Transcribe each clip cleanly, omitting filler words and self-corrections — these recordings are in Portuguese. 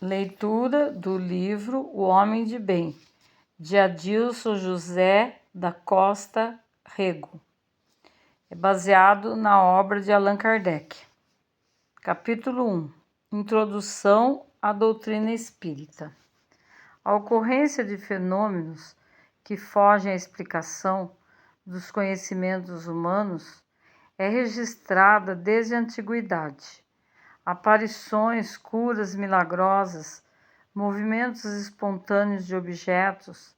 Leitura do livro O Homem de Bem, de Adilson José da Costa Rego. É baseado na obra de Allan Kardec. Capítulo 1. Introdução à doutrina espírita. A ocorrência de fenômenos que fogem à explicação dos conhecimentos humanos é registrada desde a antiguidade. Aparições, curas milagrosas, movimentos espontâneos de objetos,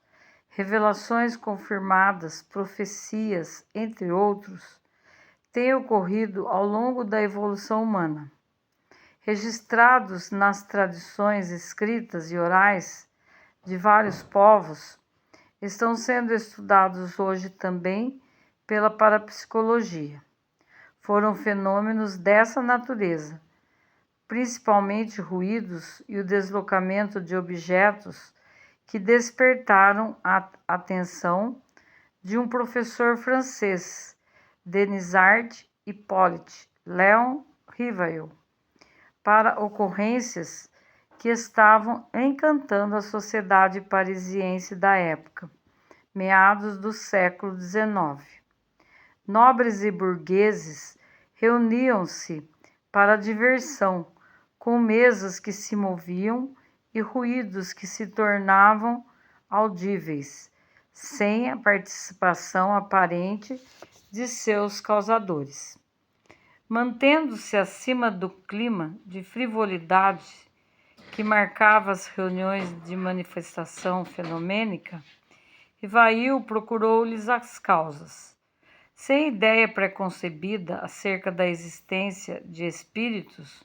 revelações confirmadas, profecias, entre outros, têm ocorrido ao longo da evolução humana. Registrados nas tradições escritas e orais de vários povos, estão sendo estudados hoje também pela parapsicologia. Foram fenômenos dessa natureza, principalmente ruídos e o deslocamento de objetos, que despertaram a atenção de um professor francês, Denisard Hippolyte Léon Rivail, para ocorrências que estavam encantando a sociedade parisiense da época, meados do século XIX. Nobres e burgueses reuniam-se para a diversão, com mesas que se moviam e ruídos que se tornavam audíveis, sem a participação aparente de seus causadores. Mantendo-se acima do clima de frivolidade que marcava as reuniões de manifestação fenomênica, Rivail procurou-lhes as causas. Sem ideia preconcebida acerca da existência de espíritos,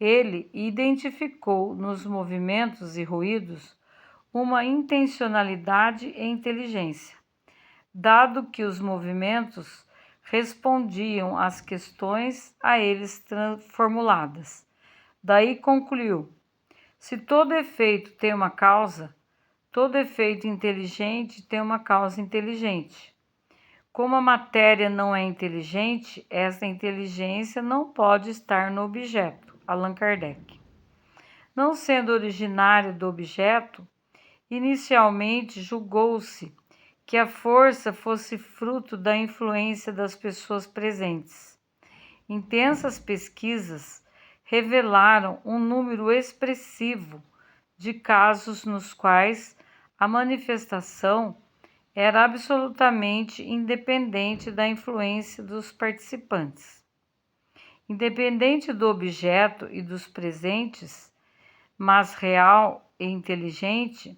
ele identificou nos movimentos e ruídos uma intencionalidade e inteligência, dado que os movimentos respondiam às questões a eles formuladas. Daí concluiu: se todo efeito tem uma causa, todo efeito inteligente tem uma causa inteligente. Como a matéria não é inteligente, essa inteligência não pode estar no objeto. Allan Kardec. Não sendo originária do objeto, inicialmente julgou-se que a força fosse fruto da influência das pessoas presentes. Intensas pesquisas revelaram um número expressivo de casos nos quais a manifestação era absolutamente independente da influência dos participantes. Independente do objeto e dos presentes, mas real e inteligente,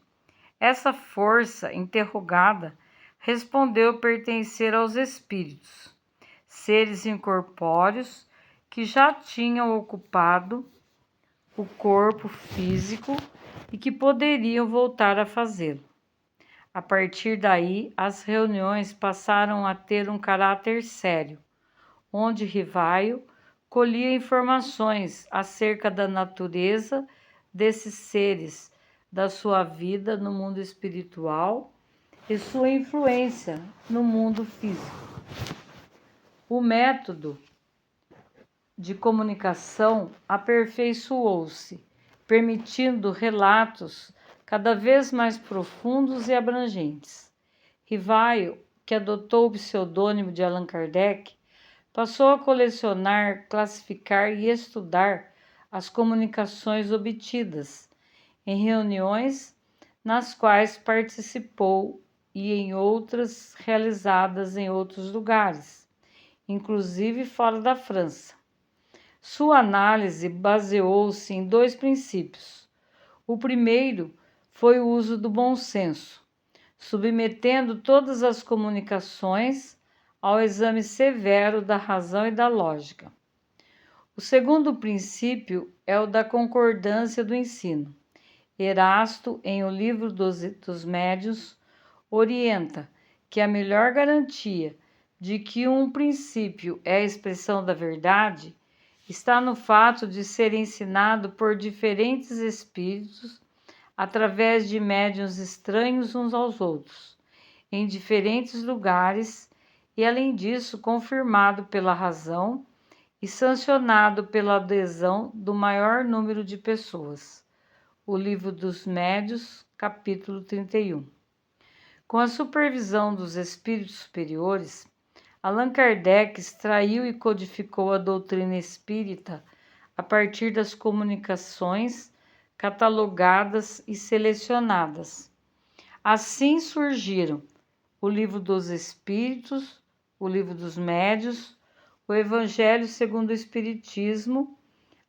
essa força interrogada respondeu pertencer aos espíritos, seres incorpóreos que já tinham ocupado o corpo físico e que poderiam voltar a fazê-lo. A partir daí, as reuniões passaram a ter um caráter sério, onde Rivail colhia informações acerca da natureza desses seres, da sua vida no mundo espiritual e sua influência no mundo físico. O método de comunicação aperfeiçoou-se, permitindo relatos cada vez mais profundos e abrangentes. Rivail, que adotou o pseudônimo de Allan Kardec, passou a colecionar, classificar e estudar as comunicações obtidas em reuniões nas quais participou e em outras realizadas em outros lugares, inclusive fora da França. Sua análise baseou-se em dois princípios. O primeiro foi o uso do bom senso, submetendo todas as comunicações ao exame severo da razão e da lógica. O segundo princípio é o da concordância do ensino. Erasto, em O Livro dos Médiuns, orienta que a melhor garantia de que um princípio é a expressão da verdade está no fato de ser ensinado por diferentes espíritos através de médiuns estranhos uns aos outros, em diferentes lugares e, além disso, confirmado pela razão e sancionado pela adesão do maior número de pessoas. O Livro dos Médiuns, capítulo 31. Com a supervisão dos espíritos superiores, Allan Kardec extraiu e codificou a doutrina espírita a partir das comunicações catalogadas e selecionadas. Assim surgiram o Livro dos Espíritos, o Livro dos Médiuns, o Evangelho segundo o Espiritismo,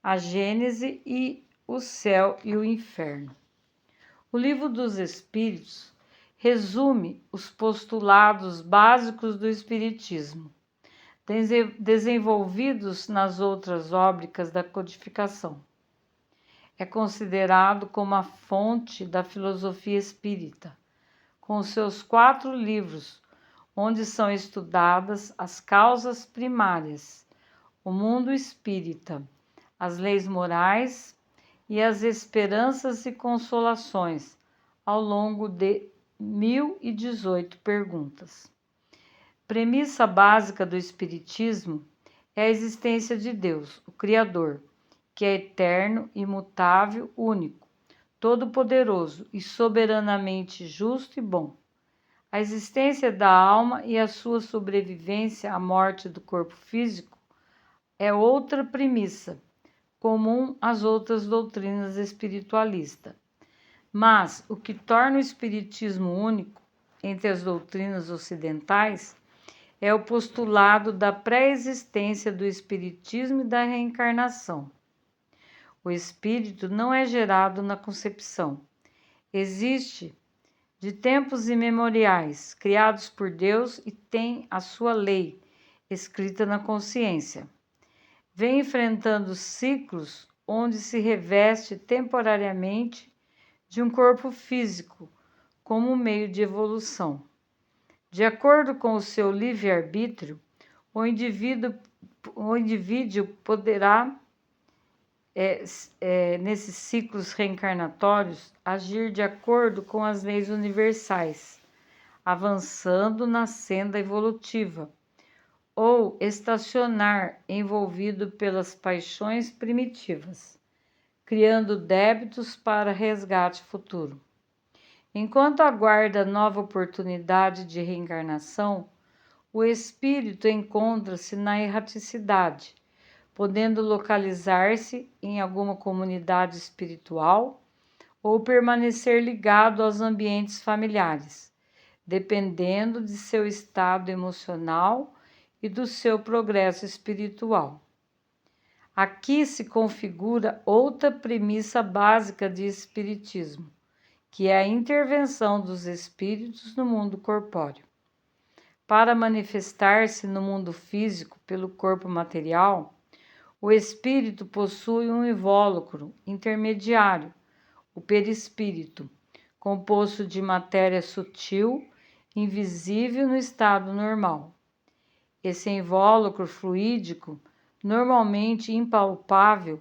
a Gênese e o Céu e o Inferno. O Livro dos Espíritos resume os postulados básicos do Espiritismo, desenvolvidos nas outras óbricas da codificação. É considerado como a fonte da filosofia espírita, com seus 4 livros, onde são estudadas as causas primárias, o mundo espírita, as leis morais e as esperanças e consolações, ao longo de 1018 perguntas. Premissa básica do Espiritismo é a existência de Deus, o Criador, que é eterno, imutável, único, todo-poderoso e soberanamente justo e bom. A existência da alma e a sua sobrevivência à morte do corpo físico é outra premissa, comum às outras doutrinas espiritualistas. Mas o que torna o Espiritismo único entre as doutrinas ocidentais é o postulado da pré-existência do Espiritismo e da reencarnação. O espírito não é gerado na concepção. Existe de tempos imemoriais, criados por Deus e tem a sua lei escrita na consciência. Vem enfrentando ciclos onde se reveste temporariamente de um corpo físico como meio de evolução. De acordo com o seu livre-arbítrio, o indivíduo poderá, nesses ciclos reencarnatórios, agir de acordo com as leis universais, avançando na senda evolutiva, ou estacionar envolvido pelas paixões primitivas, criando débitos para resgate futuro. Enquanto aguarda nova oportunidade de reencarnação, o espírito encontra-se na erraticidade, podendo localizar-se em alguma comunidade espiritual ou permanecer ligado aos ambientes familiares, dependendo de seu estado emocional e do seu progresso espiritual. Aqui se configura outra premissa básica de espiritismo, que é a intervenção dos espíritos no mundo corpóreo. Para manifestar-se no mundo físico pelo corpo material, o espírito possui um invólucro intermediário, o perispírito, composto de matéria sutil, invisível no estado normal. Esse invólucro fluídico, normalmente impalpável,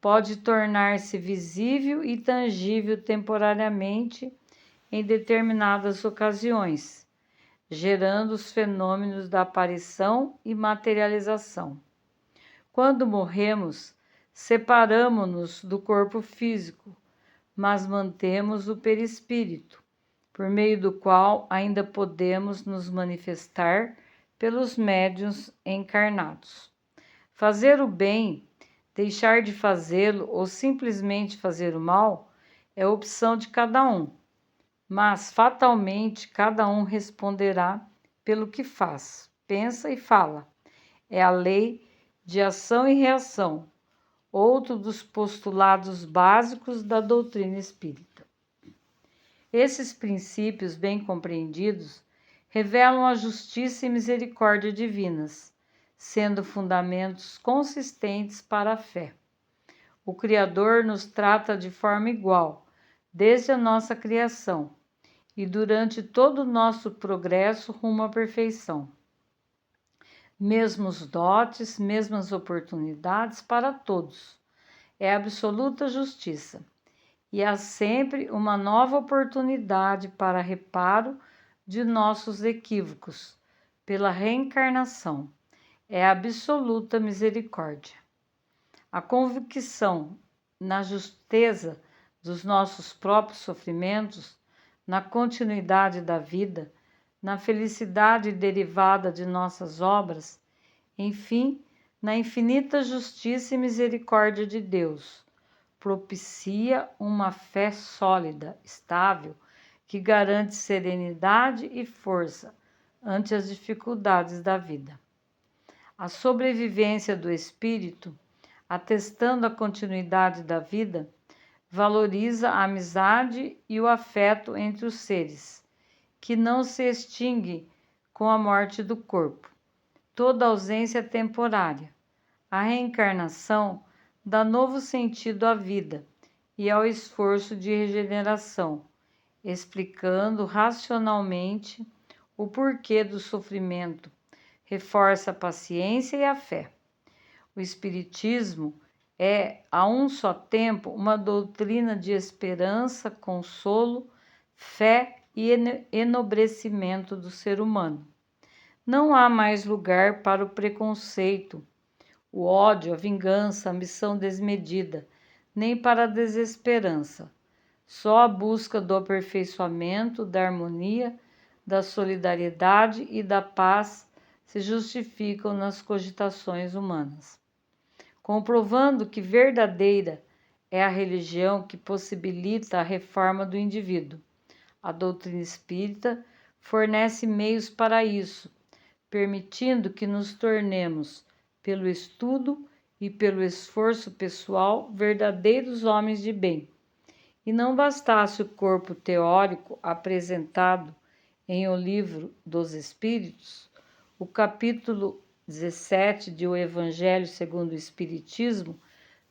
pode tornar-se visível e tangível temporariamente em determinadas ocasiões, gerando os fenômenos da aparição e materialização. Quando morremos, separamo-nos do corpo físico, mas mantemos o perispírito, por meio do qual ainda podemos nos manifestar pelos médiuns encarnados. Fazer o bem, deixar de fazê-lo ou simplesmente fazer o mal é opção de cada um, mas fatalmente cada um responderá pelo que faz, pensa e fala. É a lei de ação e reação, outro dos postulados básicos da doutrina espírita. Esses princípios bem compreendidos revelam a justiça e misericórdia divinas, sendo fundamentos consistentes para a fé. O Criador nos trata de forma igual, desde a nossa criação e durante todo o nosso progresso rumo à perfeição. Mesmos dotes, mesmas oportunidades para todos. É absoluta justiça. E há sempre uma nova oportunidade para reparo de nossos equívocos, pela reencarnação. É absoluta misericórdia. A convicção na justeza dos nossos próprios sofrimentos, na continuidade da vida, na felicidade derivada de nossas obras, enfim, na infinita justiça e misericórdia de Deus, propicia uma fé sólida, estável, que garante serenidade e força ante as dificuldades da vida. A sobrevivência do espírito, atestando a continuidade da vida, valoriza a amizade e o afeto entre os seres, que não se extingue com a morte do corpo. Toda ausência é temporária. A reencarnação dá novo sentido à vida e ao esforço de regeneração, explicando racionalmente o porquê do sofrimento, reforça a paciência e a fé. O Espiritismo é, a um só tempo, uma doutrina de esperança, consolo, fé e enobrecimento do ser humano. Não há mais lugar para o preconceito, o ódio, a vingança, a ambição desmedida, nem para a desesperança. Só a busca do aperfeiçoamento, da harmonia, da solidariedade e da paz se justificam nas cogitações humanas. Comprovando que verdadeira é a religião que possibilita a reforma do indivíduo. A doutrina espírita fornece meios para isso, permitindo que nos tornemos, pelo estudo e pelo esforço pessoal, verdadeiros homens de bem. E não bastasse o corpo teórico apresentado em O Livro dos Espíritos, o capítulo 17 de O Evangelho segundo o Espiritismo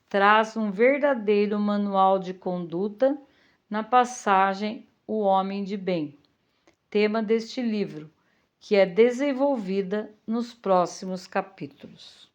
traz um verdadeiro manual de conduta na passagem O Homem de Bem, tema deste livro, que é desenvolvida nos próximos capítulos.